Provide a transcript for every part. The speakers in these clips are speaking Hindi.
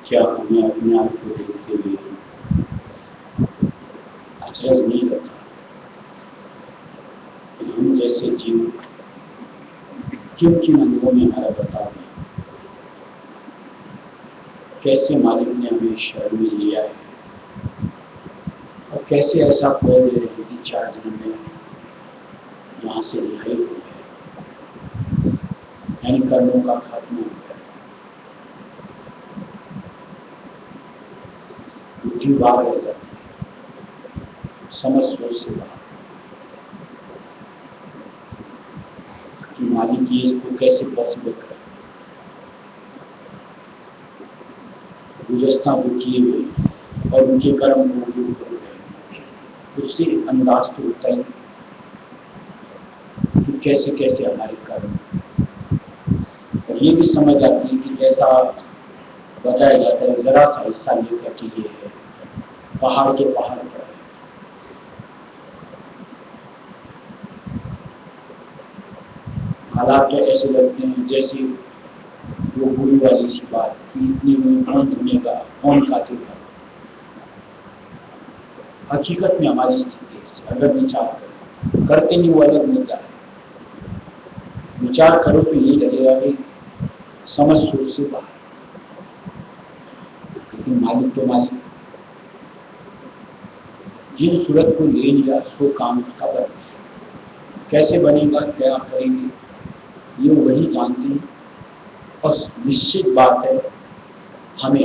क्या हमें अपने आप को देखते हुए अचरज नहीं लगता कि हम जैसे जीव किन किन अंगों में हमारा बर्ताव है, कैसे मालिक ने हमें शरण में लिया है और कैसे ऐसा खोल दे रहे हैं कि 4 जन्म में यहाँ से रिहाई हो गया, यानी कर्मों का खात्मा हो गया, बुद्धि बाहर रह जाती है, समझ सोच से बाहर कि मालिक ये इसको कैसे पॉसिबल करे। गुजस्ता वो किए हुए और उनके कर्म मौजूद हो गए, उससे अंदाज तो होता ही कि कैसे कैसे हमारे कर्म, और ये भी समझ आती है कि जैसा बताया जाता है जरा सा हिस्सा लेकर के ये है पहाड़ के पहाड़ पर है। हालात तो ऐसे लगते हैं जैसे वो बुरी वाली सी बात कि इतनी में कौन धुनेगा, कौन काटेगा। हकीकत में हमारी स्थिति है, अगर विचार करें, करते नहीं वो अलग मुद्दा है, विचार करो तो ये लगेगा कि समझ सोच से बाहर। लेकिन मालिक तो मालिक, जिन सूरत को ले लिया सो काम उसका बन गया, कैसे बनेगा क्या करेंगे ये वही जानते हैं। और निश्चित बात है हमें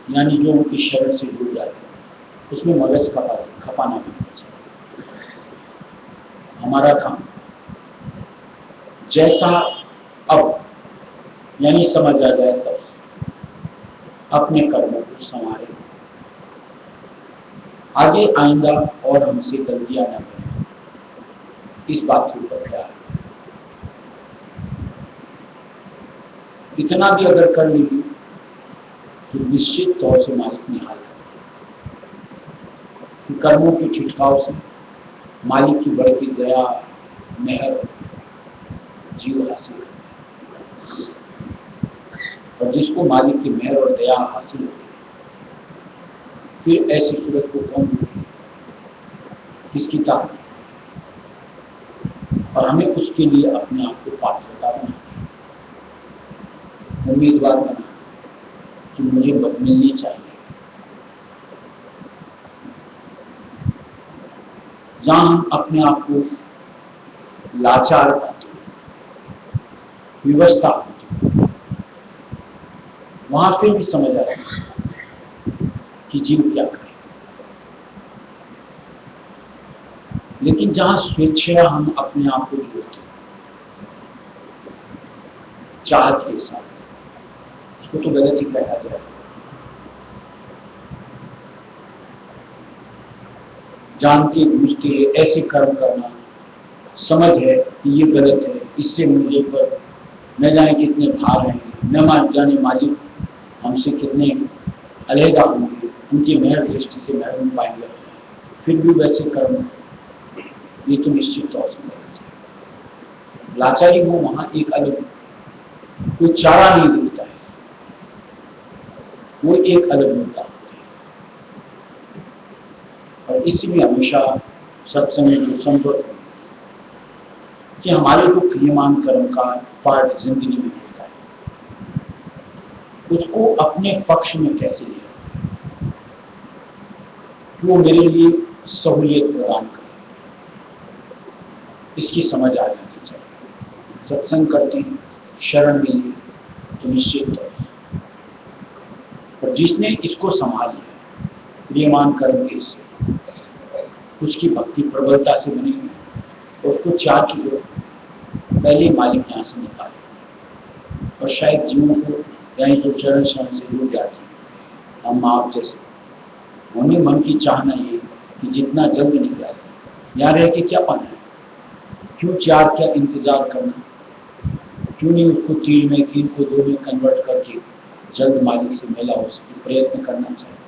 यानी जो उनकी शरण से जुड़ जाते हैं उसमें मगज खपाना नहीं चाहिए। हमारा काम जैसा अब यानी समझ आ जाए तब से अपने कर्मों को संवारे, आगे आइंदा और हमसे गलतियां न करें, इस बात के ऊपर ख्याल रखें। इतना भी अगर कर लेंगे तो निश्चित तौर से मालिक ने हाल कि कर्मों के छिटकाव से मालिक की बढ़ती दया मेहर जीव हासिल करे, और जिसको मालिक की मेहर और दया हासिल हो फिर ऐसी सूरत को कौन रोके, किसकी ताकत। और हमें उसके लिए अपने आप को पात्रता बनाना, उम्मीदवार बनाना कि मुझे मिलनी चाहिए। जहां हम अपने आप को लाचार पाते, विवस्था होती, वहां फिर भी समझ आ रहा कि जीव क्या करे। लेकिन जहां स्वेच्छा हम अपने आप को जोड़ते चाहत के साथ, उसको तो गलत ही कहा जाए। जानते बूझते ऐसे कर्म करना, समझ है कि ये गलत है, इससे मुझे पर न जाने कितने भार हैं, न जाने मालिक हमसे कितने अलहदा होंगे, उनकी मेहर दृष्टि से महरूम पाएंगे, फिर भी वैसे कर्म ये तो निश्चित तौर से गलत है। लाचारी हो वहां एक अलग कोई चारा नहीं दिखता है, वो एक अलग मुद्दा होता है। और इसलिए हमेशा सत्संग में जो संपर्क कि हमारे को क्रियमान कर्म का पार्ट जिंदगी में होता है, उसको अपने पक्ष में कैसे लिया, वो मेरे लिए सहूलियत प्रदान करे, इसकी समझ आ जानी चाहिए। सत्संग करते हैं, शरण में तो निश्चित तौर से, और जिसने इसको संभाल लिया क्रियमान कर्म के इससे उसकी भक्ति प्रबलता से बनी हुई, उसको 4 किलो पहले मालिक यहाँ से निकाले, और शायद जीवों को यानी जो चरण शरण से जुड़ जाते हैं हम आप जैसे, उन्हें मन की चाहना ये कि जितना जल्द निकाले, यहाँ रह के क्या पाना है, क्यों 4 क्या इंतजार करना, क्यों नहीं उसको 3 में 3 को 2 में कन्वर्ट करके जल्द मालिक से मिला हो सके, प्रयत्न करना चाहिए।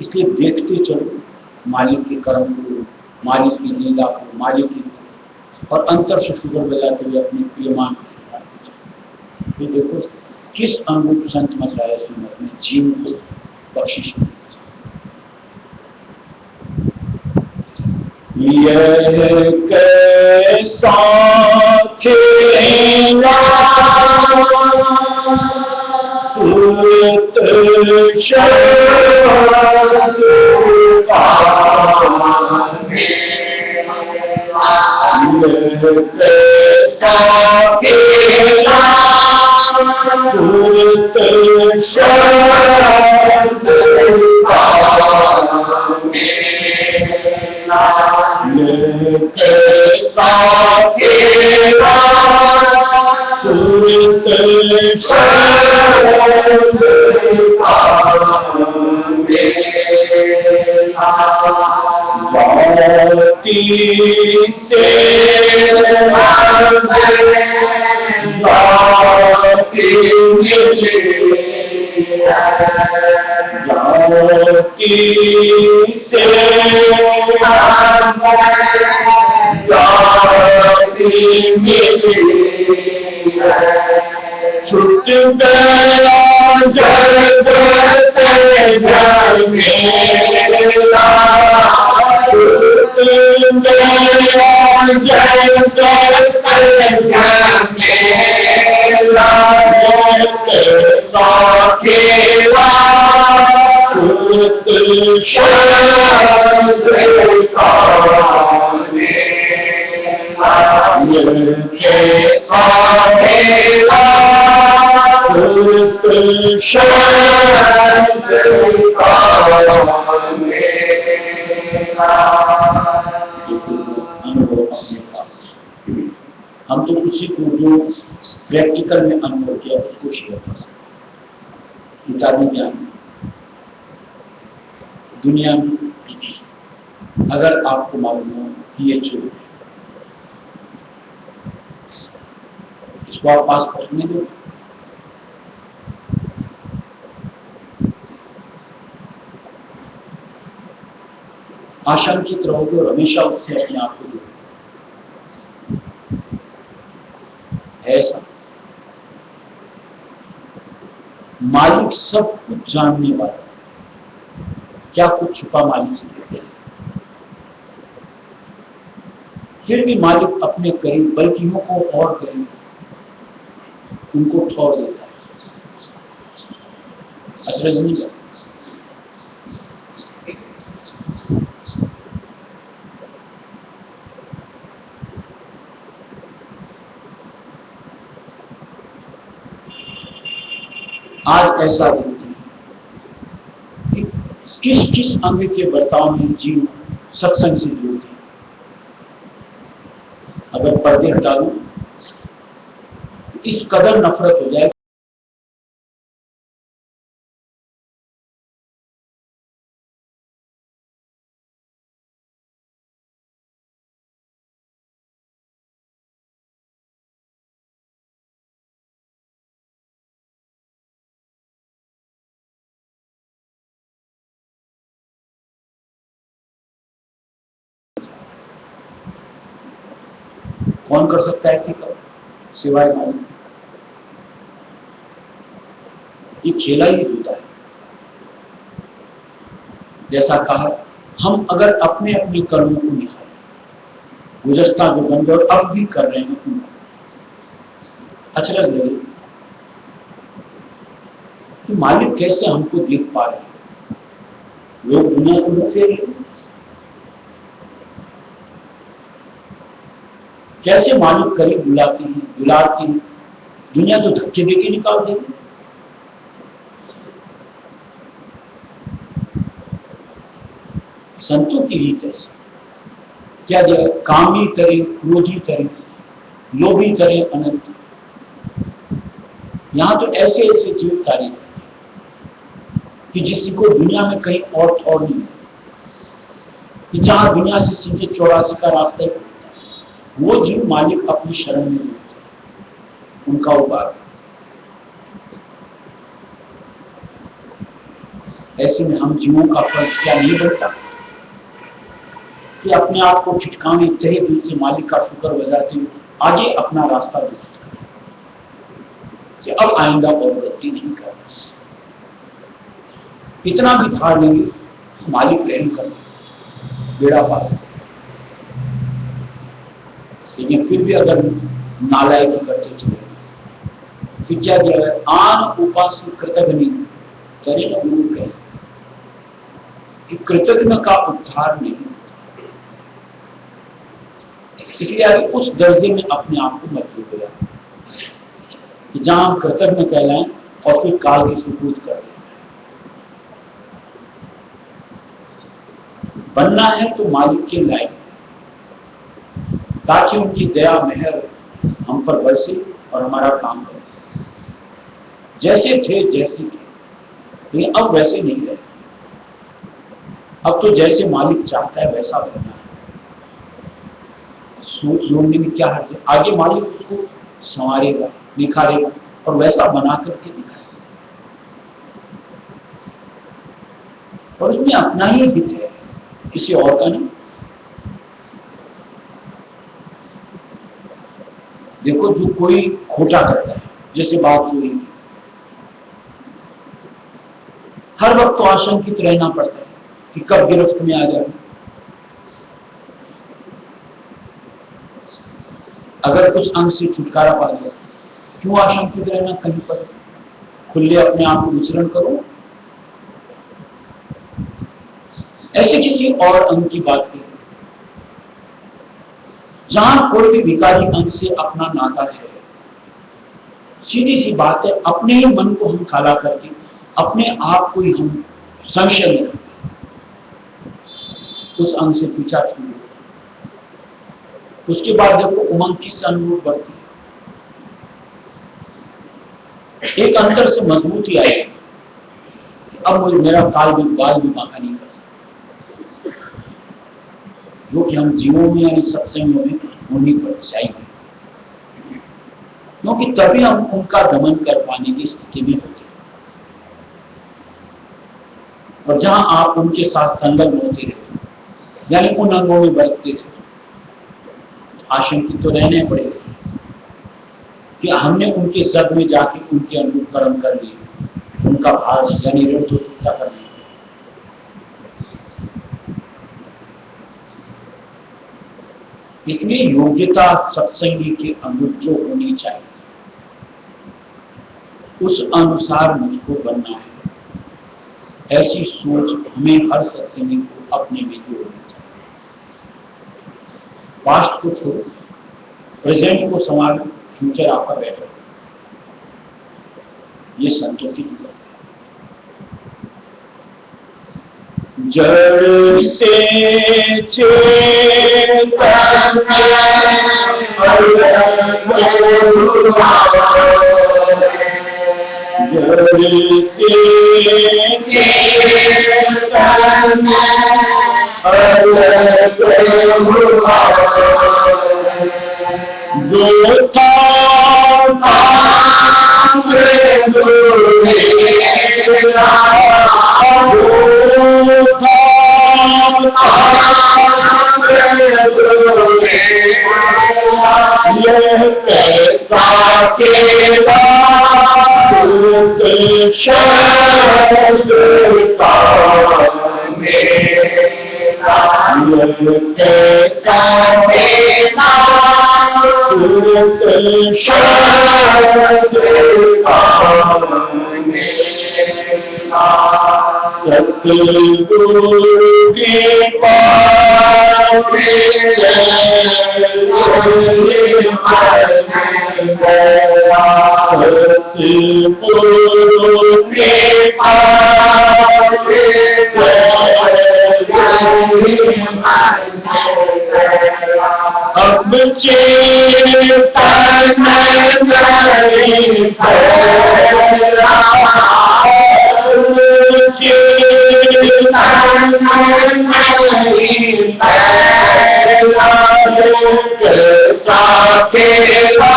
इसलिए देखते चलो मालिक के कर्म को, मालिक की लीला को, मालिक की, और अंतर से शुगर बजाते हुए अपने क्रियमान को सुधारते चलो। फिर देखो किस अनुरूप संत मत में जीव को बख्शिश दी। यह कैसा खेला सुत शब्द का, यह कैसा खेला सुत शब्द का, कैसा खेला सुत शब्द का जाति से जाति मिली जाति से जाति मिली छूट गया जगत झमेला, छूट गया जगत झमेला, कैसा खेला सुत शब्द का, कैसा खेला सुत शब्द का। हम तो उसी को जो प्रैक्टिकल में अनुभव किया उसको शेयर कर सकते। किताबी ज्ञान दुनिया में अगर आपको मालूम हो कि ये चोर है, इसको आप पास पढ़ने दो, आशंकित रहोगे और हमेशा उससे अपने आप को दूर है। ऐसा मालिक सब कुछ जानने वाला, क्या कुछ छुपा मालिक से नहीं है। फिर भी मालिक अपने करीब बल्कियों को और करीब उनको ठोर देता है। अचरज नहीं है। आज ऐसा देखते हैं कि किस किस अंग के बर्ताव में जीव सत्संग से जुड़ते हैं। अगर पर्दे हटा दूं इस कदर नफरत हो जाए कौन कर सकता है ऐसी कर सिवाय मालिक। ये खेला ही होता है। जैसा कहा, हम अगर अपने अपने कर्मों को निकालें, गुज़श्ता जो बंदे और अब भी कर रहे हैं उनको अचरज लगे कि मालिक कैसे हमको देख पा रहे हैं। लोग दुनिया को मुख फेर लें, कैसे मालिक करीब बुलाते हैं, बुलाते हैं, दुनिया तो धक्के देके निकाल देंगे। संतों की रीत ऐसी, क्या दिया, कामी करे, क्रोधी करे, लोभी करे, अनंत। यहां तो ऐसे ऐसे जीव तारे जाते हैं कि जिसी को दुनिया में कहीं और ठौर नहीं है, कि जहां दुनिया से सीधे 84 का रास्ता ही, वो जीव मालिक अपनी शरण में जुड़ते हैं, उनका उपाय। ऐसे में हम जीवों का फर्ज क्या नहीं बनता कि अपने आप को ठिठकाने तहे दिल से मालिक का शुक्र बजाते हुए आगे अपना रास्ता दुरुस्त करें। कि अब आइंदा और गलती नहीं करना। इतना भी धार लेंगे, मालिक रहम कर बेड़ा पार। लेकिन फिर भी अगर नालायकी करते चले, फिर क्या दिया है, आन उपास कृतज्ञ करे न गुरु कहे कि कृतज्ञ का उद्धार नहीं होता। इसलिए अभी उस दर्जे में अपने आप को मत गया कि जहां हम कृतज्ञ कहलाएं और फिर काल की सुबूत कर देते हैं। बनना है तो मालिक के लायक, ताकि उनकी दया मेहर हम पर बरसे और हमारा काम करे। जैसे थे जैसे थे, लेकिन अब वैसे नहीं रहे। अब तो जैसे मालिक चाहता है वैसा बनना है। सोच जोड़ने में क्या हर्ज है? आगे मालिक उसको संवारेगा, निखारेगा और वैसा बना करके दिखाएगा। और उसमें अपना ही हित है, किसी और का नहीं। देखो, जो कोई खोटा करता है, जैसे बात चोरी की, हर वक्त तो आशंकित रहना पड़ता है कि कब गिरफ्त में आ जाए। अगर कुछ अंग से छुटकारा पा लिया, क्यों आशंकित रहना कहीं पर? खुले अपने आप को विचरण करो। ऐसे किसी और अंग की बात करें जहां कोई भी भिखारी अंग से अपना नाता है। सीधी सी बात है, अपने ही मन को हम खाला करके अपने आप को ही हम संशय में रखते हैं। उस अंग से पीछा छूट, उसके बाद देखो उमंग किस अनुरूप बढ़ती है। एक अंतर से मजबूती आई, अब मुझे मेरा काल भी बाल भी बांका नहीं कर सकता, जो कि हम जीवों में यानी सत्संगों में होनी चाहिए, क्योंकि तभी हम उनका दमन कर पाने की स्थिति में होते हैं। और जहां आप उनके साथ संलग्न होते रहते, यानी उन अंगों में बरतते रहते, आशंकित तो रहने पड़ेगा कि हमने उनके सद में जाके उनके अनुरूप कर्म कर लिए, उनका भाव यानी ऋण तो चुकता कर लिया। इसलिए योग्यता सत्संगी के अनुरूप जो होनी चाहिए, उस अनुसार मुझको बनना है। ऐसी सोच हमें हर सत्संगी को अपने में जोड़नी चाहिए। पास्ट को छोड़ो, प्रेजेंट को संभालो, फ्यूचर आपका बेटर हो। ये संतों की जरूरत है। जड़ से चेतन जो था अब चेतन नहीं फैला, चेतन नहीं फैला, कैसा खेला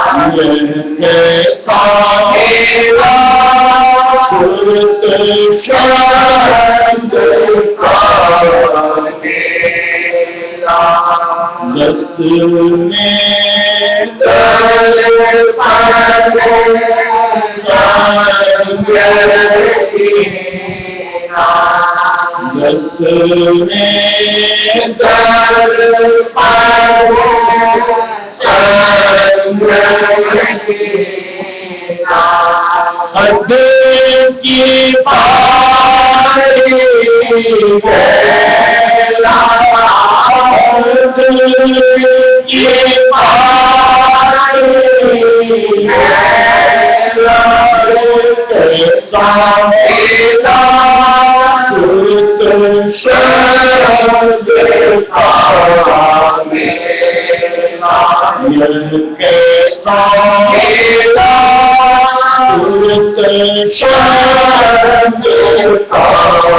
शब्द कैसा खेला शब्द जस में हद की पारी बेला हद की पारी बेला कैसा मेला सुत शब्द का मेला कैसा मेला सुत शब्द का मेला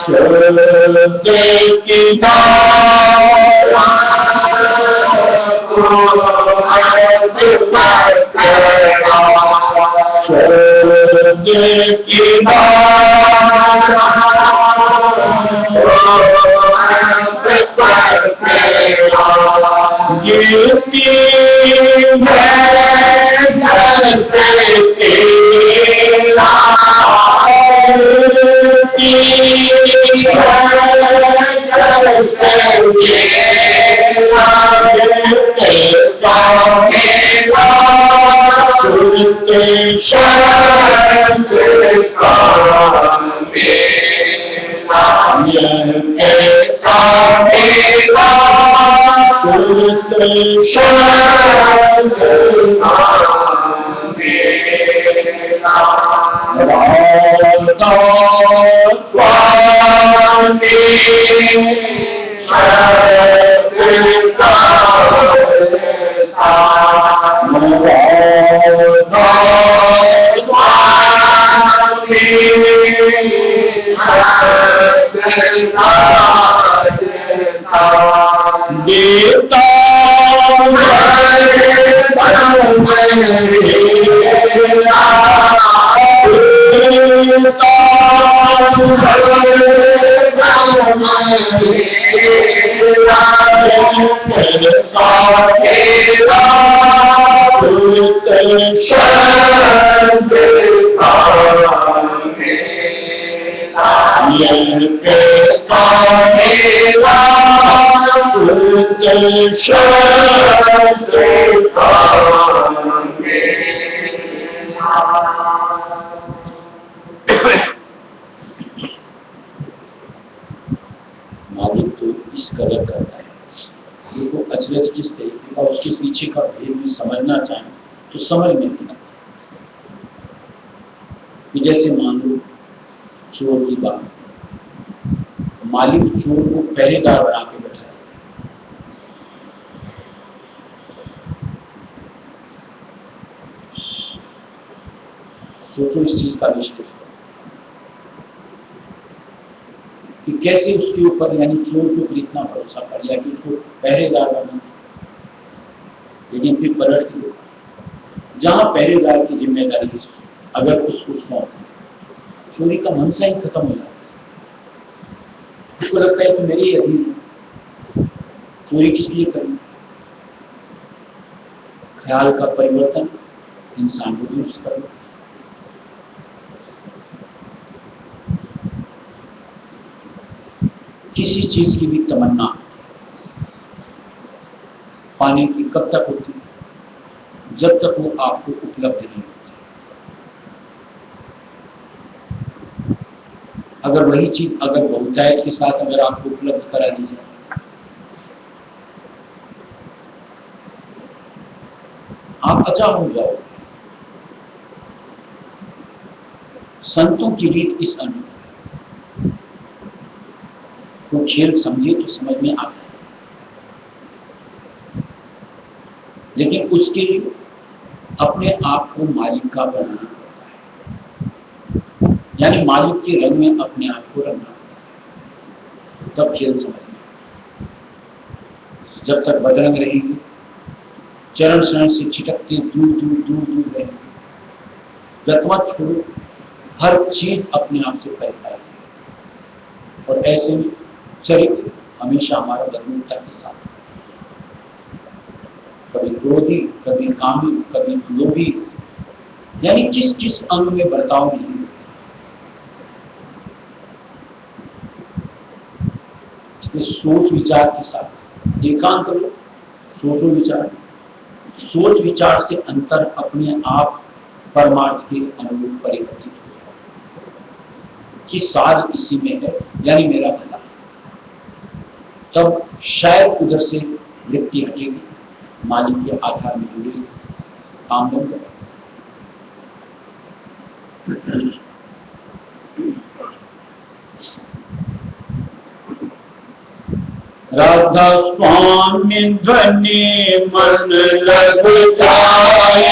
शब्द की नारा शब्द की नारा गिरती देता मालिक तो इस कदर करता है देखो अचरज किस तरीके का उसके पीछे का भेद भी समझना चाहें तो समझ में नहीं आता कि जैसे मान लो चोर की बात मालिक चोर को पहरेदार बना के बैठा है सोचो इस चीज का विश्लेषण कि कैसे उसके ऊपर यानी चोर के ऊपर इतना भरोसा कर लिया कि उसको पहरेदार बना लेकिन फिर पलट के जहां पहरेदार की जिम्मेदारी अगर उसको सौंप चोरी का मनसा ही खत्म हो जाता है उसको लगता है कि मेरी अधीन चोरी किस लिए करनी ख्याल का परिवर्तन इंसान को दुरुस्त करना किसी चीज की भी तमन्ना पाने की कब तक होती है जब तक वो आपको उपलब्ध नहीं होती अगर वही चीज अगर बहुतायत के साथ अगर आपको उपलब्ध करा दी जाए आप अचा हो जाओ संतों की रीत इस अनुभव वो खेल समझे तो समझ में आता है लेकिन उसके लिए अपने आप को मालिक का बनाना पड़ता है यानी मालिक के रंग में अपने आप को रंगना पड़ता है तब खेल समझ में जब तक बदरंग रहेंगे चरण शरण से छिटकते दूर दूर दूर दूर रहेंगे गतवा छोड़ो हर चीज अपने आप से पैदा और ऐसे में चरित्र हमेशा हमारा बदलता के साथ, कभी क्रोधी, कभी कामी, कभी लोभी, यानी जिस जिस अंग में बर्ताव नहीं, इसलिए सोच विचार के साथ एकांत लो, सोचो विचार, सोच विचार से अंतर अपने आप परमार्थ के अनुरूप परिवर्तित हो जाए कि सार इसी में है, यानी मेरा भला है, तब शायद उधर से वृत्ति हटेगी, मालिक के आधार में जुड़ेगी, काम बन जाएगा। राधा स्वामी ध्वनि मन लग जाए,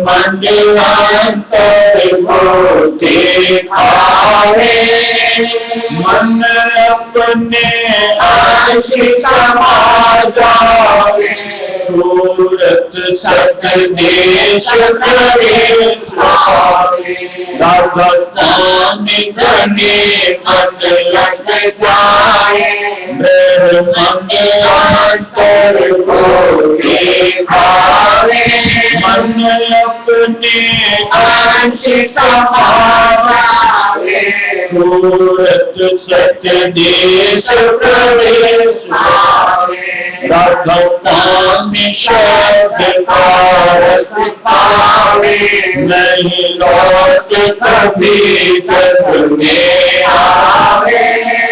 मंदिरांतर होते आए, मन अपने आशिक मा जाए, सूरत सत देश करे आए। राधा स्वामी ध्वनि मन लग जाए, मंदिरांतर होते आए, मन अपने आशिक मावे, सूरत सत देश प्रवेश आवे। राधा स्वामी शब्द का रस पावे, नहीं लौट कभी जग में आवे,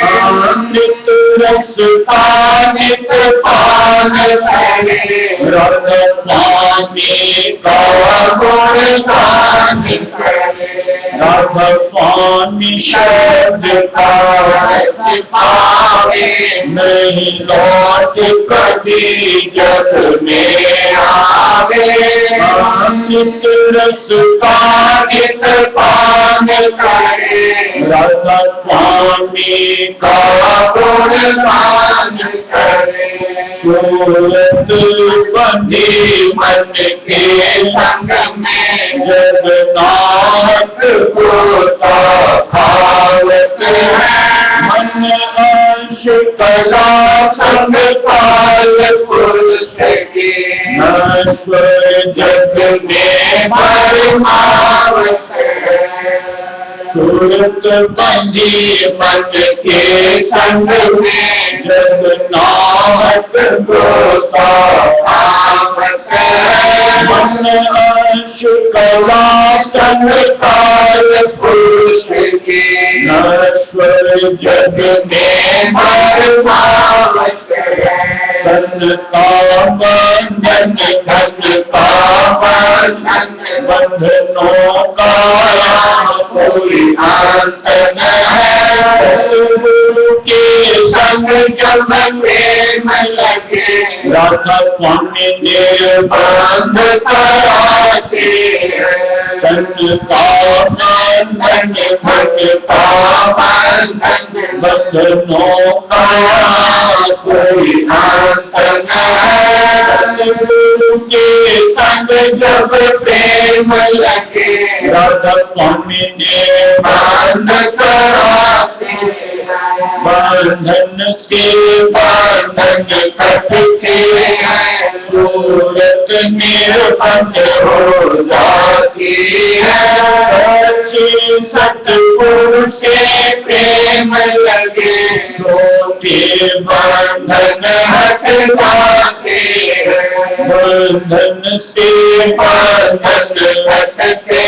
अमृत रस पानित पान करे, राधा स्वामी का गुणगान करे। राधा स्वामी शब्द का रस पावे, नहीं लौट कभी जग में आवे, अमृत रस पानित पान करे, राधा स्वामी का गुणगान करे। सूरत बंधी मन के संग में, जगन्नाथ गोता भावत है, मन अंश कला संग काल पुरुष की, नश्वर जग में परमावत है। सूरत बंधी मन के संग में, जगन्नाथ गोता भावत है, मन अंश कला संग काल पुरुष की, नश्वर जग में परमावत है। धन का बंधन, धन का बंधन, बंधनों का कोई अंत न है, गुरु के संग जब प्रेम लगे, राधा स्वामी ने बंध कराते हैं। धन का बंधन, धन का बंधन, बंधनों का कोई अंत न है, गुरु के संग जब प्रेम लगे, राधा स्वामी ने बंध कराते हैं। बंधन से बंधन कटते हैं, सूरत निर्बंध हो जाती है। सच्चे सतगुरु से प्रेम लगे, छोटे बंधन हट जाते हैं। बंधन से बंधन हटते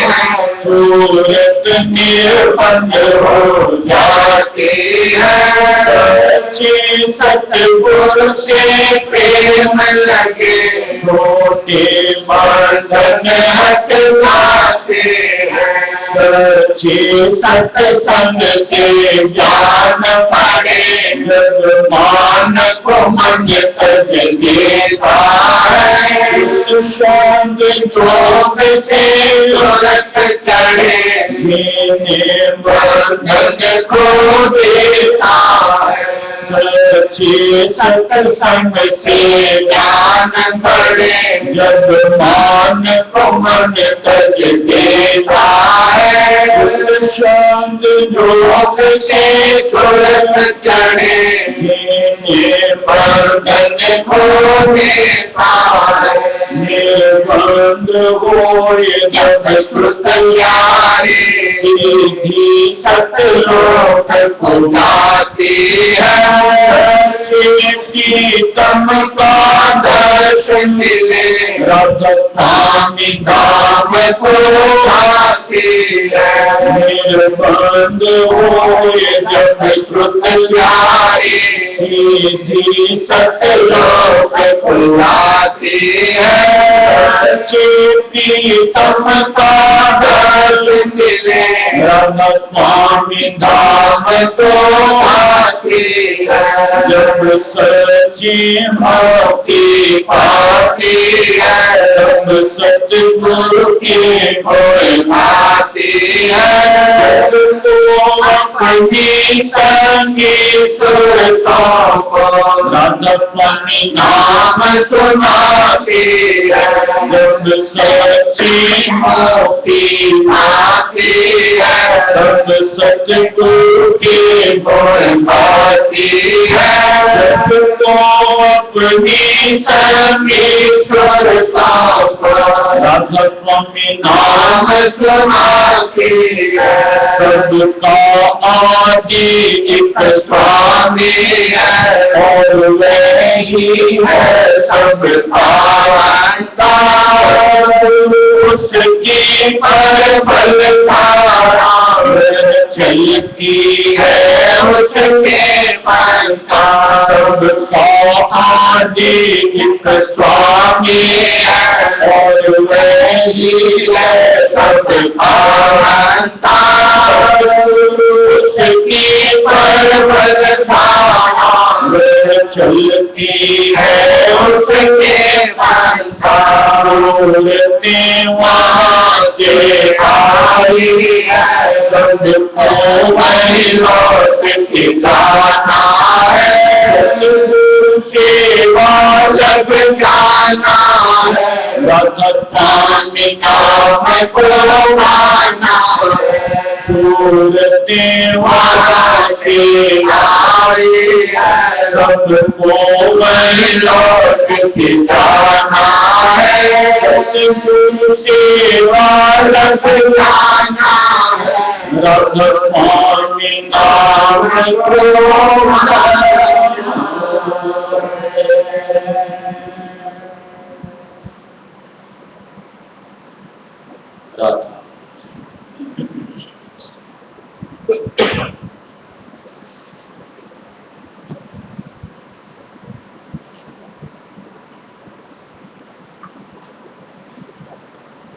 हैं, सूरत निर्बंध हो जाती है। सच्चे सतगुरु से प्रेम लगे, छोटे बंधन हट जाते हैं। सच्चे सत्संग से ज्ञान पड़े, जब मान को मन तज देता है। संग जोग से लुढ़क चढ़े, जीने बंधन को देता है। सच्चे सत्संग से ज्ञान बढ़े, जब मान को मन तज देता है। शब्द जोग से तुरंत चढ़े, बंधन खोने पाए, बंद हो जब श्रुत यारी, सतलोक को जाती है, प्रीतम का दर्शन मिले, स्वामी धाम को जाती है, बंद हो जब श्रुत यारी, सतलोक को जाती है, प्रीतम का दर्शन मिले, स्वामी धाम को आती है, जब सच्ची भक्ति पाती है, तब सतगुरु की भोल भाती है, तो अपनी संगीत सुरतों को स्वामी नाम सुनाती है, जब सच्ची भक्ति पाती है, तब सतगुरु की भोल भाती है, तो अपनी संगीश्वरताओं को स्वामी नाम सुनाती है, सबका आदि एक स्वामी है, और वही है सबका अंता, उसकी परबल धारा चलती है उसके पंथा, सबका आदि एक स्वामी है, और वही है सबका अंता, उसकी परबल धारा चलती है उसके पंथा, बोलते वहाँ के आई है, सबको वही लौट के जाना है, सेवा लग जाना है, स्वामी नाम को माना है, बोलते वहाँ के आई है, सबको वही लौट के जाना है, सेवा लग जाना है, स्वामी नाम को माना है। राधा